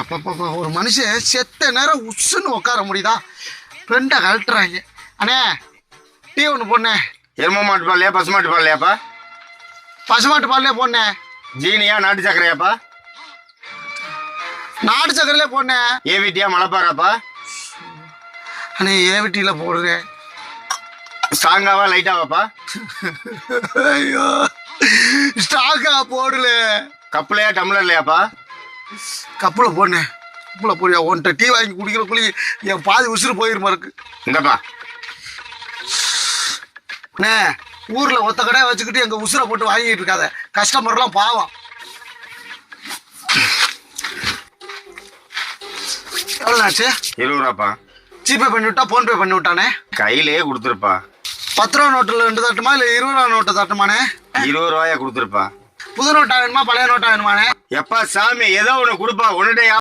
அப்பப்பா ஒரு மனுஷன் செத்த நேரம் உசுன்னு உட்கார முடியுதா? ஃப்ரெண்டை கழட்டுறாங்க. அண்ணே டீ ஒன்று போடணே. எரும மாட்டு பால்லையா பசு மாட்டு பால்லையாப்பா? பசுமாட்டு பால்லே போடணேன். ஜீனியா நாட்டு சக்கரையாப்பா? நாட்டு சக்கரையிலே போடணேன். ஏவிட்டியா மலைப்பாறாப்பா? அண்ணே ஏவிட்டியில் போடுறேன். ஸ்ட்ராங்காவா லைட்டாவாப்பா? ஐயோ ஸ்டாக்கா போடல. கப்புலையா டம்ளர்லையாப்பா? கப்பில் போடணேன். கப்பில் போடியா? ஒன்றை டீ வாங்கி குடிக்கிறக்குள்ளே என் பாதி உசுறு போயிருமா இருக்கு. இந்தப்பா அண்ணே ஊரில் ஒத்த கடையை வச்சுக்கிட்டு எங்கள் உசுரை போட்டு வாங்கிட்டு இருக்காத. கஸ்டமர்லாம் பாவம். எவ்வளோ ஆச்சு? 20 ரூபாப்பா. ஜிபே பண்ணி விட்டா ஃபோன்பே பண்ணி விட்டானே. கையிலேயே கொடுத்துருப்பா. 10 ரூபா நோட்டில் 2 தட்டுமா இல்லை 20 ரூபா நோட்டை தட்டுமானே? 20 ரூபாயா கொடுத்துருப்பா. புது நோட்டா வேணுமா பழைய நோட்டா வேணுமானே? எப்பா சாமி ஏதோ ஒன்று கொடுப்பா. உன்னுடைய